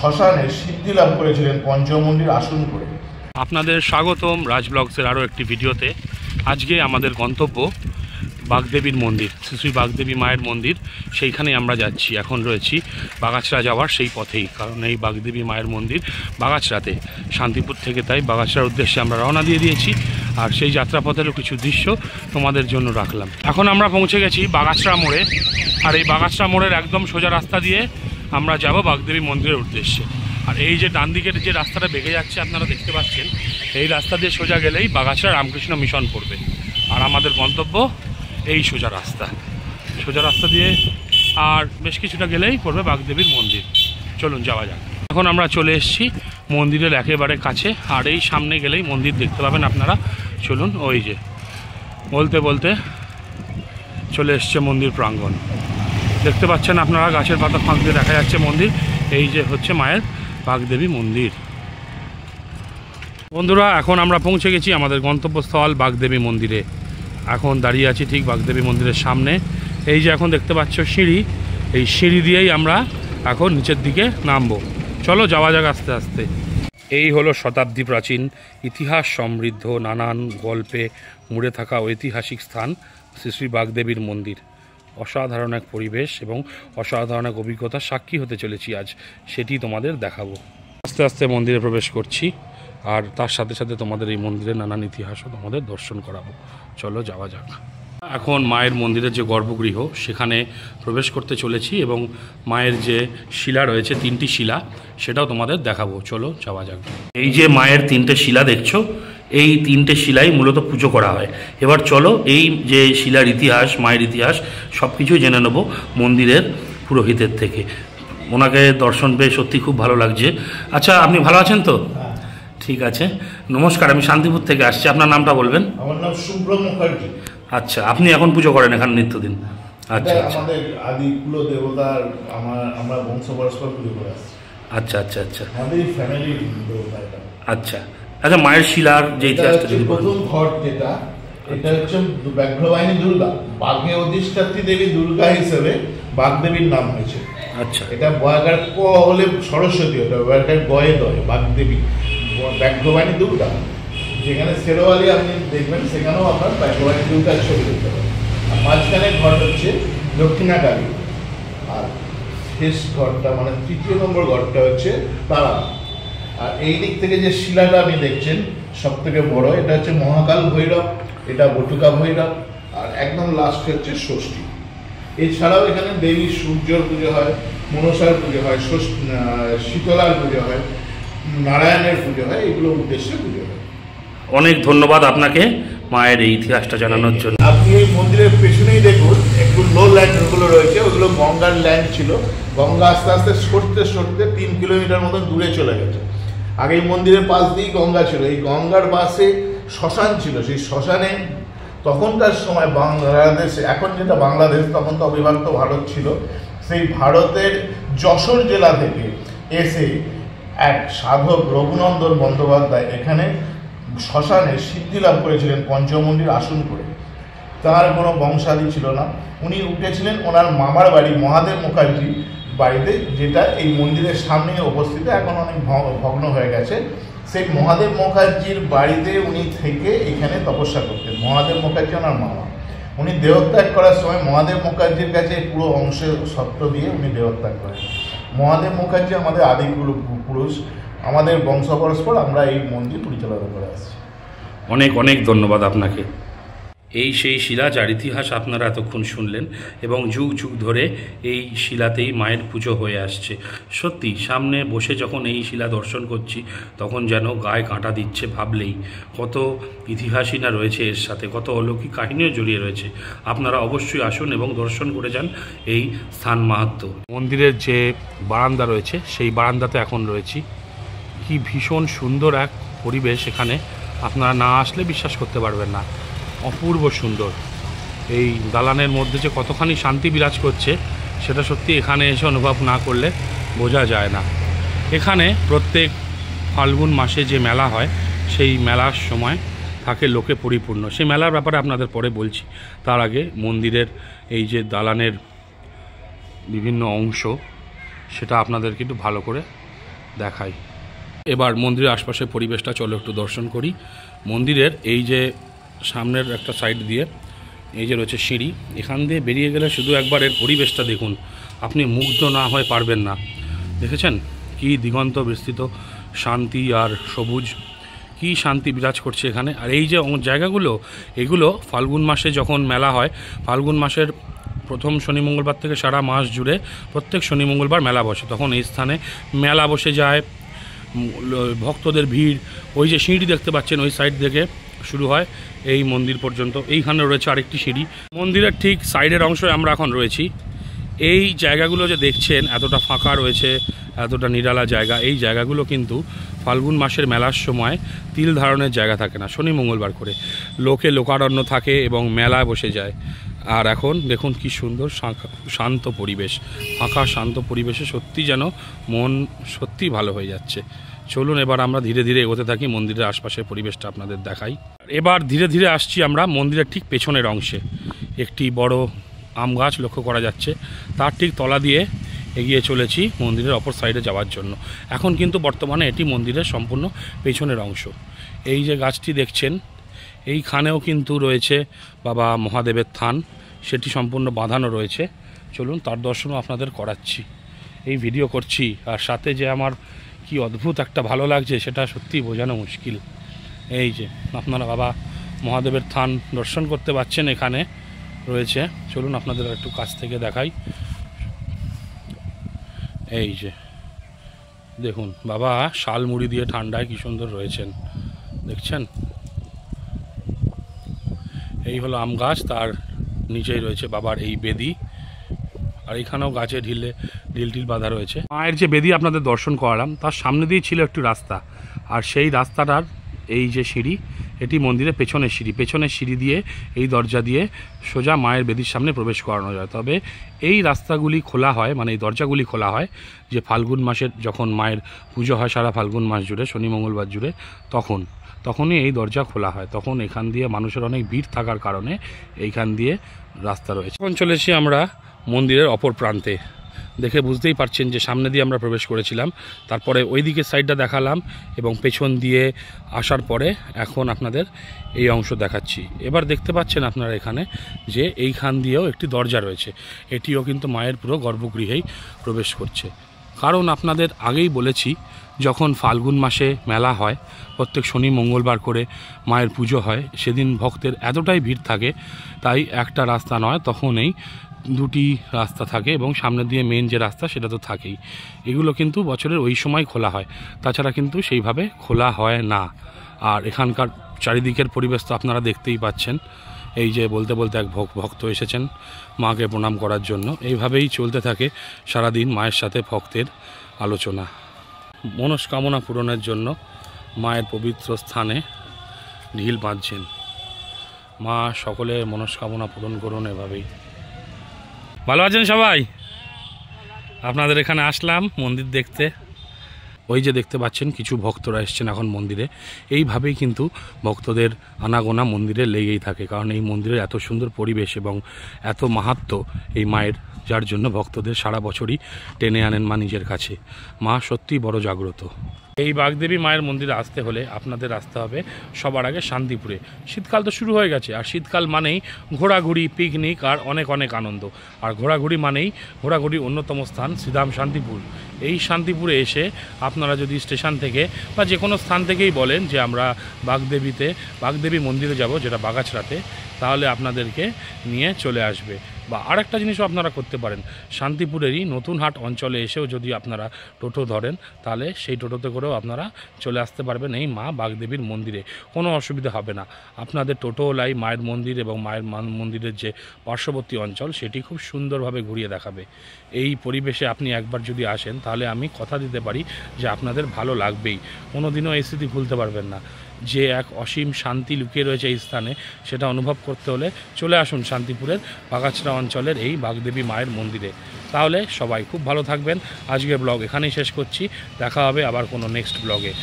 শ্মশানে সিদ্ধি লাভ করেছিলেন পঞ্চমুণ্ডির আসন করে। আপনাদের স্বাগতম রাজ ব্লগসের আরও একটি ভিডিওতে। আজকে আমাদের গন্তব্য বাগদেবীর মন্দির, শ্রী বাগদেবী মায়ের মন্দির। সেইখানেই আমরা যাচ্ছি। এখন রয়েছি বাগাছড়া যাওয়ার সেই পথেই, কারণ এই বাগদেবী মায়ের মন্দির বাগাছড়াতে, শান্তিপুর থেকে। তাই বাগাছড়ার উদ্দেশ্যে আমরা রওনা দিয়ে দিয়েছি। আর সেই যাত্রাপথেরও কিছু দৃশ্য তোমাদের জন্য রাখলাম। এখন আমরা পৌঁছে গেছি বাগাছড়া মোড়ে। আর এই বাগাছড়া মোড়ের একদম সোজা রাস্তা দিয়ে আমরা যাব বাগদেবী মন্দিরের উদ্দেশ্যে। আর এই যে ডান দিকের যে রাস্তাটা বেঁকে যাচ্ছে আপনারা দেখতে পাচ্ছেন, এই রাস্তা দিয়ে সোজা গেলেই বাগাছড়া রামকৃষ্ণ মিশন পড়বে। আর আমাদের গন্তব্য এই সোজা রাস্তা দিয়ে আর বেশ কিছুটা গেলেই পড়বে বাগদেবীর মন্দির। চলুন যাওয়া যাক। এখন আমরা চলে এসেছি মন্দিরের একেবারে কাছে। আর এই সামনে গেলেই মন্দির দেখতে পাবেন আপনারা। চলুন, ওই যে বলতে বলতে চলে এসছে মন্দির প্রাঙ্গণ। দেখতে পাচ্ছেন আপনারা, গাছের পাতা ফাঁক দিয়ে দেখা যাচ্ছে মন্দির। এই যে হচ্ছে মায়ের বাগদেবী মন্দির। বন্ধুরা, এখন আমরা পৌঁছে গেছি আমাদের গন্তব্যস্থল বাগদেবী মন্দিরে। এখন দাঁড়িয়ে আছি ঠিক বাগদেবী মন্দিরের সামনে। এই যে এখন দেখতে পাচ্ছ সিঁড়ি, এই সিঁড়ি দিয়েই আমরা এখন নিচের দিকে নামবো। চলো যাওয়া যাক আস্তে আস্তে। এই হলো শতাব্দী প্রাচীন, ইতিহাস সমৃদ্ধ, নানান গল্পে মুড়ে থাকা ঐতিহাসিক স্থান শ্রী শ্রী বাগদেবীর মন্দির। অসাধারণ এক পরিবেশ এবং অসাধারণ এক অভিজ্ঞতার সাক্ষী হতে চলেছি আজ, সেটি তোমাদের দেখাবো। আস্তে আস্তে মন্দিরে প্রবেশ করছি, আর তার সাথে সাথে তোমাদের এই মন্দিরের নানান ইতিহাসও তোমাদের দর্শন করাবো। চলো যাওয়া যাক। এখন মায়ের মন্দিরের যে গর্ভগৃহ, সেখানে প্রবেশ করতে চলেছি এবং মায়ের যে শিলা রয়েছে, 3টি শিলা, সেটাও তোমাদের দেখাবো। চলো যাওয়া যাক। এই যে মায়ের 3টে শিলা দেখছো, এই 3টে শিলাই মূলত পুজো করা হয়। এবার চলো এই যে শিলার ইতিহাস, মায়ের ইতিহাস সব কিছুই জেনে নেব মন্দিরের পুরোহিতের থেকে। ওনাকে দর্শন পেয়ে সত্যি খুব ভালো লাগছে। আচ্ছা, আপনি ভালো আছেন তো? ঠিক আছে, নমস্কার, আমি শান্তিপুর থেকে আসছি। আপনার নামটা বলবেন? আমার নাম শুভ্র মুখার্জি। আচ্ছা, আপনি এখন পুজো করেন এখানে নিত্যদিন? আচ্ছা, আমাদের আদি কুল দেবতার আমরা বংশ পরস্পর পুজো করে আসছি। আচ্ছা আচ্ছা আচ্ছা, আমাদের ফ্যামিলি দেবতা এটা। আচ্ছা আচ্ছা, মায়ের শিলার যে ইতিহাসটা যদি প্রথম ঘর যেটা, এটা হচ্ছে ব্যাঘ্রবাহিনী দুর্গা, বাঘে অধিষ্ঠাত্রী দেবী দুর্গা হিসেবে বাগদেবীর নাম হয়েছে। আচ্ছা, এটা বয়াকার ক হলে সরস্বতী, ওটা বয়াকার গয়ে দয় বাগদেবী, ব্যাঘ্রবাহিনী দুর্গা। যেখানে শেরোয়ালি আপনি দেখবেন, সেখানেও আপনার ব্যাঘ্রবাহিনী দুর্গার ছবি দেখতে পাবেন। আর মাঝখানে ঘর হচ্ছে দক্ষিণাকালী। আর শেষ ঘরটা মানে 3য় নম্বর ঘরটা হচ্ছে তারা। আর এই দিক থেকে যে শিলাটা আপনি দেখছেন সব থেকে বড়, এটা হচ্ছে মহাকাল ভৈরব, এটা বটুকা ভৈরব, আর একদম লাস্ট হচ্ছে ষষ্ঠী। এছাড়াও এখানে দেবী সূর্যর পুজো হয়, মনসার পুজো হয়, শীতলার পুজো হয়, নারায়ণের পুজো হয়, এগুলো উদ্দেশ্যে পুজো হয়। অনেক ধন্যবাদ আপনাকে মায়ের এই ইতিহাসটা জানানোর জন্য। আপনি এই মন্দিরের পেছনেই দেখুন, একটু লো ল্যান্ডগুলো রয়েছে, ওগুলো গঙ্গার ল্যান্ড ছিল। গঙ্গা আস্তে আস্তে সরতে সরতে 3 কিলোমিটার মতো দূরে চলে গেছে। আগে এই মন্দিরের পাশ দিয়েই গঙ্গা ছিল, এই গঙ্গার পাশে শ্মশান ছিল। সেই শ্মশানে তখনকার সময় বাংলাদেশ, এখন যেটা বাংলাদেশ, তখন তো অবিভক্ত ভারত ছিল, সেই ভারতের যশোর জেলা থেকে এসে এক সাধক রঘুনন্দন বন্দ্যোপাধ্যায় এখানে শ্মশানে সিদ্ধি লাভ করেছিলেন পঞ্চমুণ্ডির আসন করে। তার কোনো বংশাদি ছিল না, উনি উঠেছিলেন ওনার মামার বাড়ি মহাদেব মুখার্জি বাড়িতে, যেটা এই মন্দিরের সামনে অবস্থিত, এখন অনেক ভগ্ন হয়ে গেছে। সেই মহাদেব মুখার্জির বাড়িতে উনি থেকে এখানে তপস্যা করতেন। মহাদেব মুখার্জি ওনার মামা। উনি দেহত্যাগ করার সময় মহাদেব মুখার্জির কাছে পুরো অংশে সত্ত্ব দিয়ে উনি দেহত্যাগ করেন। মহাদেব মুখার্জি আমাদের আদি পুরুষ, আমাদের বংশ পরস্পর আমরা এই মন্দির পরিচালনা করে আসছি। অনেক অনেক ধন্যবাদ আপনাকে। এই সেই শিলা যার ইতিহাস আপনারা এতক্ষণ শুনলেন, এবং যুগ যুগ ধরে এই শিলাতেই মায়ের পুজো হয়ে আসছে। সত্যি সামনে বসে যখন এই শিলা দর্শন করছি, তখন যেন গায়ে কাঁটা দিচ্ছে ভাবলেই। কত ইতিহাসই না রয়েছে এর সাথে, কত অলৌকিক কাহিনীও জড়িয়ে রয়েছে। আপনারা অবশ্যই আসুন এবং দর্শন করে যান এই স্থান মাহাত্ম্য। মন্দিরের যে বারান্দা রয়েছে, সেই বারান্দাতে এখন রয়েছি। কি ভীষণ সুন্দর এক পরিবেশ এখানে, আপনারা না আসলে বিশ্বাস করতে পারবেন না। অপূর্ব সুন্দর। এই দালানের মধ্যে যে কতখানি শান্তি বিরাজ করছে, সেটা সত্যি এখানে এসে অনুভব না করলে বোঝা যায় না। এখানে প্রত্যেক ফাল্গুন মাসে যে মেলা হয়, সেই মেলার সময় থাকে লোকে পরিপূর্ণ। সেই মেলার ব্যাপারে আপনাদের পরে বলছি। তার আগে মন্দিরের এই যে দালানের বিভিন্ন অংশ, সেটা আপনাদেরকে একটু ভালো করে দেখাই। এবার মন্দিরের আশপাশের পরিবেশটা চলো একটু দর্শন করি। মন্দিরের এই যে সামনের একটা সাইড দিয়ে এই যে রয়েছে সিঁড়ি, এখান দিয়ে বেরিয়ে গেলে শুধু একবার এর পরিবেশটা দেখুন, আপনি মুগ্ধ না হয়ে পারবেন না। দেখেছেন কি দিগন্ত বিস্তৃত শান্তি আর সবুজ, কি শান্তি বিরাজ করছে এখানে। আর এই যে জায়গাগুলো, এগুলো ফাল্গুন মাসে যখন মেলা হয়, ফাল্গুন মাসের প্রথম শনি মঙ্গলবার থেকে সারা মাস জুড়ে প্রত্যেক শনি মঙ্গলবার মেলা বসে, তখন এই স্থানে মেলা বসে যায়, ভক্তদের ভিড়। ওই যে সিঁড়ি দেখতে পাচ্ছেন ওই সাইড থেকে শুরু হয় এই মন্দির পর্যন্ত। এইখানে রয়েছে আরেকটি সিঁড়ি। মন্দিরের ঠিক সাইডের অংশে আমরা এখন রয়েছি। এই জায়গাগুলো যে দেখছেন এতটা ফাঁকা রয়েছে, এতটা নিরালা জায়গা, এই জায়গাগুলো কিন্তু ফাল্গুন মাসের মেলার সময় তিল ধারণের জায়গা থাকে না, শনি মঙ্গলবার করে লোকে লোকারণ্য থাকে এবং মেলা বসে যায়। আর এখন দেখুন কি সুন্দর শান্ত পরিবেশ, ফাঁকা শান্ত পরিবেশে সত্যি যেন মন সত্যি ভালো হয়ে যাচ্ছে। চলুন এবার আমরা ধীরে ধীরে এগোতে থাকি, মন্দিরের আশপাশের পরিবেশটা আপনাদের দেখাই। এবার ধীরে ধীরে আসছি আমরা মন্দিরের ঠিক পেছনের অংশে। একটি বড় আম গাছ লক্ষ্য করা যাচ্ছে, তার ঠিক তলা দিয়ে এগিয়ে চলেছি মন্দিরের অপর সাইডে যাওয়ার জন্য। এখন কিন্তু বর্তমানে এটি মন্দিরের সম্পূর্ণ পেছনের অংশ। এই যে গাছটি দেখছেন, এইখানেও কিন্তু রয়েছে বাবা মহাদেবের থান, সেটি সম্পূর্ণ বাঁধানো রয়েছে। চলুন তার দর্শনও আপনাদের করাচ্ছি, এই ভিডিও করছি। আর সাথে যে আমার কি অদ্ভুত একটা ভালো লাগছে সেটা সত্যি বোঝানো মুশকিল। এই যে আপনারা বাবা মহাদেবের থান দর্শন করতে পারছেন, এখানে রয়েছে। চলুন আপনাদের একটু কাছ থেকে দেখাই। এই যে দেখুন বাবা শাল মুড়ি দিয়ে ঠান্ডায় কি সুন্দর রয়েছেন, দেখছেন। এই হলো আম গাছ, তার নিচেই রয়েছে বাবার এই বেদি। আর এখানেও গাছে ঢিল টিল বাঁধা রয়েছে। মায়ের যে বেদি আপনাদের দর্শন করালাম, তার সামনে দিয়ে ছিল একটু রাস্তা, আর সেই রাস্তাটার এই যে সিঁড়ি, এটি মন্দিরের পেছনের সিঁড়ি। পেছনের সিঁড়ি দিয়ে এই দরজা দিয়ে সোজা মায়ের বেদির সামনে প্রবেশ করানো যায়। তবে এই রাস্তাগুলি খোলা হয়, মানে এই দরজাগুলি খোলা হয় যে ফাল্গুন মাসের যখন মায়ের পুজো হয় সারা ফাল্গুন মাস জুড়ে, শনি মঙ্গলবার জুড়ে, তখনই এই দরজা খোলা হয়। তখন এখান দিয়ে মানুষের অনেক ভিড় থাকার কারণে এইখান দিয়ে রাস্তা রয়েছে। এখন চলেছি আমরা মন্দিরের অপর প্রান্তে। দেখে বুঝতেই পারছেন যে সামনে দিয়ে আমরা প্রবেশ করেছিলাম, তারপরে ওই দিকের সাইডটা দেখালাম এবং পেছন দিয়ে আসার পরে এখন আপনাদের এই অংশ দেখাচ্ছি। এবার দেখতে পাচ্ছেন আপনারা এখানে যে এইখান দিয়েও একটি দরজা রয়েছে, এটিও কিন্তু মায়ের পুরো গর্ভগৃহেই প্রবেশ করছে। কারণ আপনাদের আগেই বলেছি, যখন ফাল্গুন মাসে মেলা হয়, প্রত্যেক শনি মঙ্গলবার করে মায়ের পুজো হয়, সেদিন ভক্তের এতটাই ভিড় থাকে, তাই একটা রাস্তা নয়, তখন এই দুটি রাস্তা থাকে এবং সামনে দিয়ে মেন যে রাস্তা সেটা তো থাকেই। এগুলো কিন্তু বছরের ওই সময় খোলা হয়, তাছাড়া কিন্তু সেইভাবে খোলা হয় না। আর এখানকার চারিদিকের পরিবেশ তো আপনারা দেখতেই পাচ্ছেন। এই যে বলতে বলতে এক ভক্ত এসেছেন মাকে প্রণাম করার জন্য। এইভাবেই চলতে থাকে সারাদিন মায়ের সাথে ভক্তের আলোচনা। মনস্কামনা পূরণের জন্য মায়ের পবিত্র স্থানে ঢিল বাঁধছেন। মা সকলে মনস্কামনা পূরণ করুন এভাবেই। ভালো আছেন সবাই? আপনাদের এখানে আসলাম মন্দির দেখতে। ওই যে দেখতে পাচ্ছেন কিছু ভক্তরা এসছেন এখন মন্দিরে। এইভাবেই কিন্তু ভক্তদের আনাগোনা মন্দিরে লেগেই থাকে, কারণ এই মন্দিরের এত সুন্দর পরিবেশ এবং এত মাহাত্ম্য এই মায়ের, যার জন্য ভক্তদের সারা বছরই টেনে আনেন মা নিজের কাছে। মা সত্যিই বড় জাগ্রত। এই বাগদেবী মায়ের মন্দিরে আসতে হলে আপনাদের আসতে হবে সবার আগে শান্তিপুরে। শীতকাল তো শুরু হয়ে গেছে, আর শীতকাল মানেই ঘোরাঘুরি, পিকনিক আর অনেক অনেক আনন্দ। আর ঘোরাঘুরি মানেই ঘোরাঘুরির অন্যতম স্থান শ্রীধাম শান্তিপুর। এই শান্তিপুরে এসে আপনারা যদি স্টেশন থেকে বা যে কোনো স্থান থেকেই বলেন যে আমরা বাগদেবী মন্দিরে যাব, যেটা বাগাছড়াতে, তাহলে আপনাদেরকে নিয়ে চলে আসবে। বা আরেকটা জিনিসও আপনারা করতে পারেন, শান্তিপুরেরই নতুন হাট অঞ্চলে এসেও যদি আপনারা টোটো ধরেন, তাহলে সেই টোটোতে করেও আপনারা চলে আসতে পারবেন এই মা বাগদেবীর মন্দিরে। কোনো অসুবিধা হবে না। আপনাদের টোটোওয়ালাই মায়ের মন্দির এবং মায়ের মন্দিরের যে পার্শ্ববর্তী অঞ্চল সেটি খুব সুন্দরভাবে ঘুরিয়ে দেখাবে। এই পরিবেশে আপনি একবার যদি আসেন, তাহলে আমি কথা দিতে পারি যে আপনাদের ভালো লাগবেই, কোনো দিনও এই স্মৃতি ভুলতে পারবেন না। যে এক অসীম শান্তি লুকিয়ে রয়েছে এই স্থানে, সেটা অনুভব করতে হলে চলে আসুন শান্তিপুরের বাগাছড়া অঞ্চলের এই বাগদেবী মায়ের মন্দিরে। তাহলে সবাই খুব ভালো থাকবেন। আজকের ব্লগ এখানেই শেষ করছি, দেখা হবে আবার কোনো নেক্সট ব্লগে।